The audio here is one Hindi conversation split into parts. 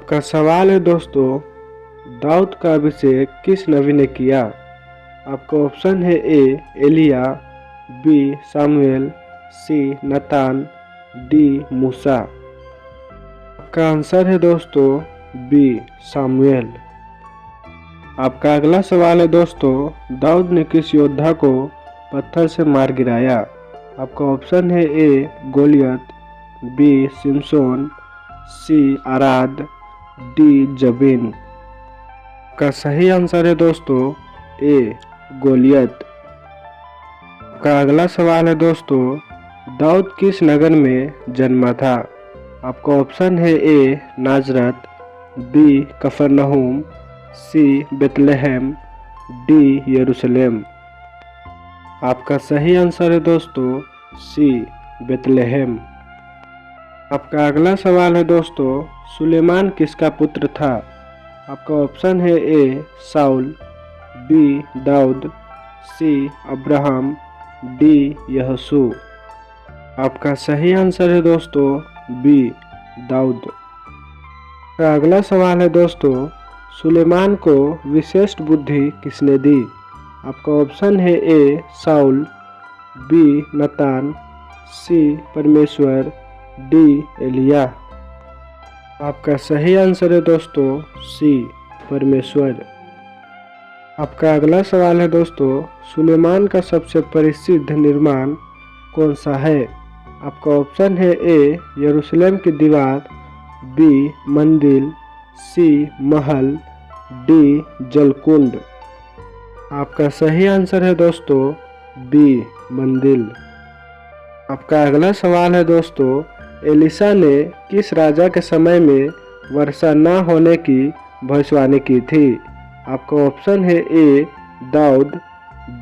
आपका सवाल है दोस्तों, दाऊद का अभिषेक किस नबी ने किया? आपका ऑप्शन है ए एलिया, बी सामुएल, सी नतान, डी मूसा। आपका आंसर है दोस्तों बी सामुएल। आपका अगला सवाल है दोस्तों, दाऊद ने किस योद्धा को पत्थर से मार गिराया? आपका ऑप्शन है ए गोलियत, बी सिमसोन, सी आराद, डी जबीन। का सही आंसर है दोस्तों ए गोलियत। का अगला सवाल है दोस्तों, दाऊद किस नगर में जन्मा था? आपका ऑप्शन है ए नाजरत, बी कफरनहूम, सी बेतलहम, डी यरूशलेम। आपका सही आंसर है दोस्तों सी बेतलहम। आपका अगला सवाल है दोस्तों, सुलेमान किसका पुत्र था? आपका ऑप्शन है ए साउल, बी दाऊद, सी अब्राहम, डी यहोशू। आपका सही आंसर है दोस्तों बी दाऊद। का अगला सवाल है दोस्तों, सुलेमान को विशेष बुद्धि किसने दी? आपका ऑप्शन है ए साउल, बी नतान, सी परमेश्वर, डी एलिया। आपका सही आंसर है दोस्तों सी परमेश्वर। आपका अगला सवाल है दोस्तों, सुलेमान का सबसे प्रसिद्ध निर्माण कौन सा है? आपका ऑप्शन है ए यरूशलेम की दीवार, बी मंदिर, सी महल, डी जलकुंड। आपका सही आंसर है दोस्तों बी मंदिर। आपका अगला सवाल है दोस्तों, एलिशा ने किस राजा के समय में वर्षा न होने की भविष्यवाणी की थी? आपका ऑप्शन है ए दाऊद,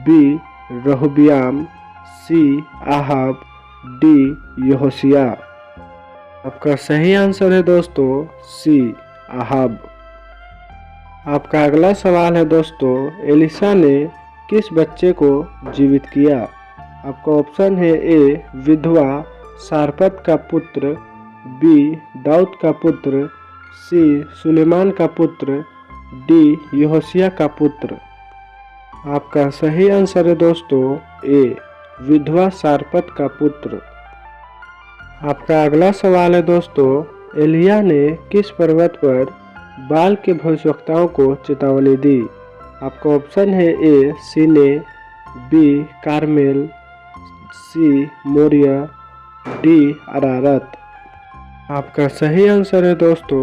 बी रहबियाम, सी आहाब, डी यहोशिया। आपका सही आंसर है दोस्तों सी आहाब। आपका अगला सवाल है दोस्तों, एलिशा ने किस बच्चे को जीवित किया? आपका ऑप्शन है ए विधवा सारपत का पुत्र, बी दाऊद का पुत्र, सी सुलेमान का पुत्र, डी यहोशिया का पुत्र। आपका सही आंसर है दोस्तों ए विधवा सारपत का पुत्र। आपका अगला सवाल है दोस्तों, एलिया ने किस पर्वत पर बाल के भविष्यवक्ताओं को चेतावनी दी? आपका ऑप्शन है ए सीने, बी कारमेल, सी मोरिया, डी अरारत। आपका सही आंसर है दोस्तों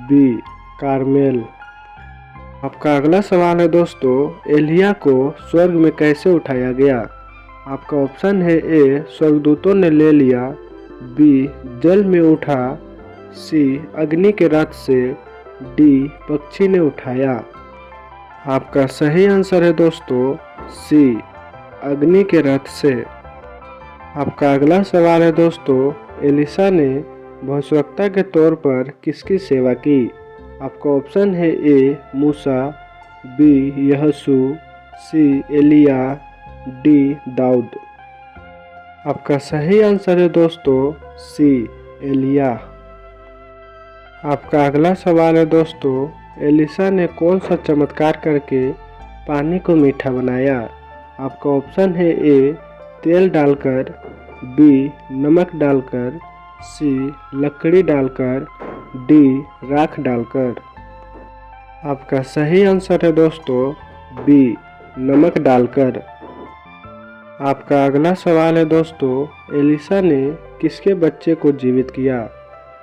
बी कारमेल। आपका अगला सवाल है दोस्तों, एलिया को स्वर्ग में कैसे उठाया गया? आपका ऑप्शन है ए स्वर्गदूतों ने ले लिया, बी जल में उठा, सी अग्नि के रथ से, डी पक्षी ने उठाया। आपका सही आंसर है दोस्तों सी अग्नि के रथ से। आपका अगला सवाल है दोस्तों, एलिशा ने भविष्यवक्ता के तौर पर किसकी सेवा की? आपका ऑप्शन है ए मूसा, बी यहोशू, सी एलिया, डी दाऊद। आपका सही आंसर है दोस्तों सी एलिया। आपका अगला सवाल है दोस्तों, एलिशा ने कौन सा चमत्कार करके पानी को मीठा बनाया? आपका ऑप्शन है ए तेल डालकर, बी नमक डालकर, सी लकड़ी डालकर, डी राख डालकर। आपका सही आंसर है दोस्तों बी नमक डालकर। आपका अगला सवाल है दोस्तों, एलिशा ने किसके बच्चे को जीवित किया?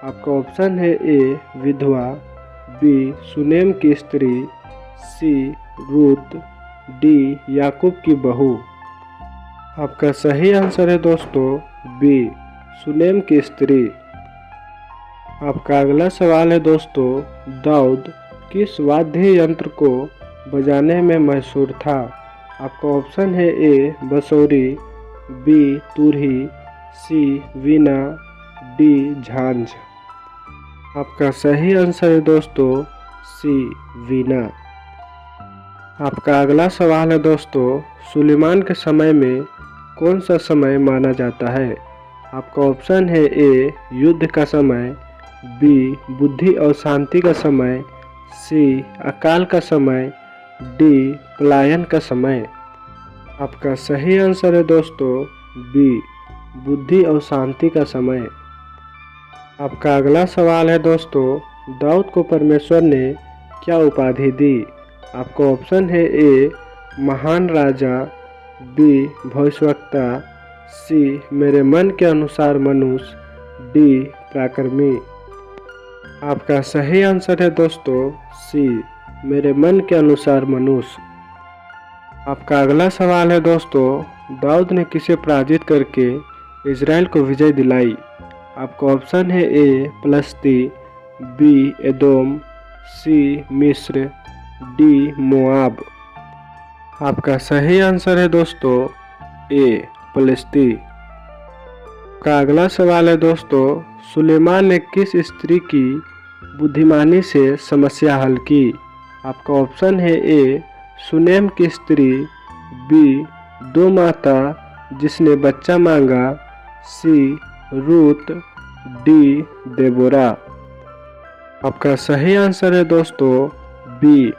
आपका ऑप्शन है ए विधवा, बी सुनेम की स्त्री, सी रूत, डी याकूब की बहू। आपका सही आंसर है दोस्तों बी सुनेम की स्त्री। आपका अगला सवाल है दोस्तों, दाऊद किस वाद्य यंत्र को बजाने में मशहूर था? आपका ऑप्शन है ए बंसुरी, बी तुरही, सी वीणा, डी झांझ। आपका सही आंसर है दोस्तों सी वीणा। आपका अगला सवाल है दोस्तों, सुलेमान के समय में कौन सा समय माना जाता है? आपका ऑप्शन है ए युद्ध का समय, बी बुद्धि और शांति का समय, सी अकाल का समय, डी पलायन का समय। आपका सही आंसर है दोस्तों बी बुद्धि और शांति का समय। आपका अगला सवाल है दोस्तों, दाऊद को परमेश्वर ने क्या उपाधि दी? आपका ऑप्शन है ए महान राजा, बी भविष्यवक्ता, सी मेरे मन के अनुसार मनुष्य, डी पराक्रमी। आपका सही आंसर है दोस्तों सी मेरे मन के अनुसार मनुष्य। आपका अगला सवाल है दोस्तों, दाऊद ने किसे पराजित करके इजराइल को विजय दिलाई? आपका ऑप्शन है ए पलस्ती, बी एदोम, सी मिस्र, डी मोआब। आपका सही आंसर है दोस्तों ए पलस्ती। का अगला सवाल है दोस्तों, सुलेमान ने किस स्त्री की बुद्धिमानी से समस्या हल की? आपका ऑप्शन है ए सुनेम की स्त्री, बी दो माता जिसने बच्चा मांगा, सी रूत, डी देबोरा। आपका सही आंसर है दोस्तों बी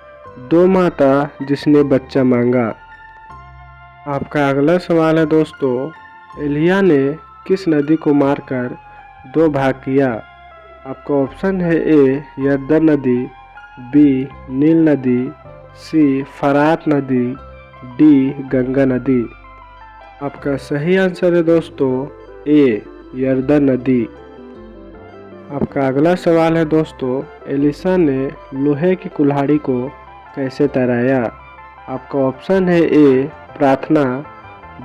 दो माता जिसने बच्चा मांगा। आपका अगला सवाल है दोस्तों, एलिया ने किस नदी को मारकर दो भाग किया? आपका ऑप्शन है ए यरदन नदी, बी नील नदी, सी फरात नदी, डी गंगा नदी। आपका सही आंसर है दोस्तों ए यरदन नदी। आपका अगला सवाल है दोस्तों, एलिशा ने लोहे की कुल्हाड़ी को कैसे तैराया? आपका ऑप्शन है ए प्रार्थना,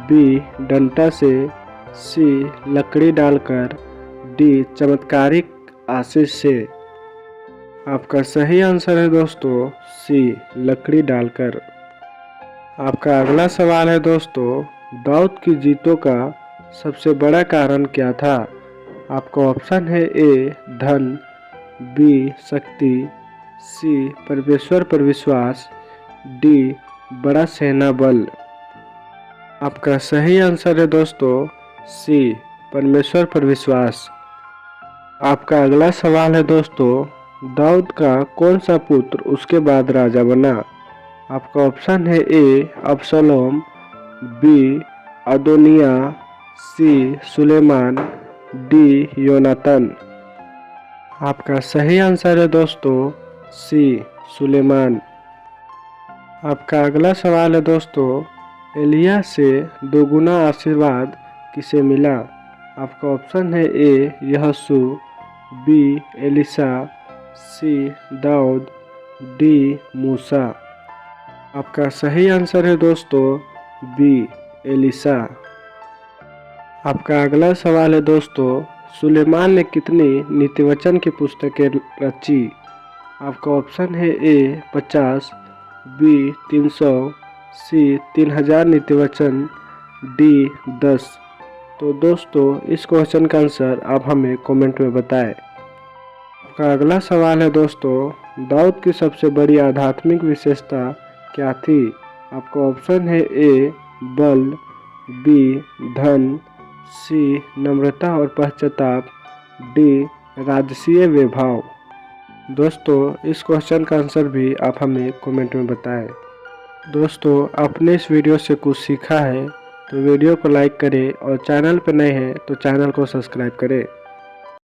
बी डंटा से, सी लकड़ी डालकर, डी चमत्कारिक आशीष से। आपका सही आंसर है दोस्तों सी लकड़ी डालकर। आपका अगला सवाल है दोस्तों, दाऊद की जीतों का सबसे बड़ा कारण क्या था? आपका ऑप्शन है ए धन, बी शक्ति, सी परमेश्वर पर विश्वास, डी बड़ा सेना बल। आपका सही आंसर है दोस्तों सी परमेश्वर पर विश्वास। आपका अगला सवाल है दोस्तों, दाऊद का कौन सा पुत्र उसके बाद राजा बना? आपका ऑप्शन है ए अबसलोम, बी अदोनिया, सी सुलेमान, डी योनातन। आपका सही आंसर है दोस्तों सी सुलेमान। आपका अगला सवाल है दोस्तों, एलिया से दोगुना आशीर्वाद किसे मिला? आपका ऑप्शन है ए यहोशू, बी एलिशा, सी दाऊद, डी मूसा। आपका सही आंसर है दोस्तों बी एलिशा। आपका अगला सवाल है दोस्तों, सुलेमान ने कितनी नीतिवचन की पुस्तकें रची? आपका ऑप्शन है ए 50, बी 300, सी 3000 नीतिवचन, डी 10। तो दोस्तों इस क्वेश्चन का आंसर आप हमें कमेंट में बताएं। आपका अगला सवाल है दोस्तों, दाऊद की सबसे बड़ी आध्यात्मिक विशेषता क्या थी? आपका ऑप्शन है ए बल, बी धन, सी नम्रता और पश्चाताप, डी राजसीय वैभव। दोस्तों इस क्वेश्चन का आंसर भी आप हमें कमेंट में बताएं। दोस्तों आपने इस वीडियो से कुछ सीखा है तो वीडियो को लाइक करें और चैनल पर नए हैं तो चैनल को सब्सक्राइब करें।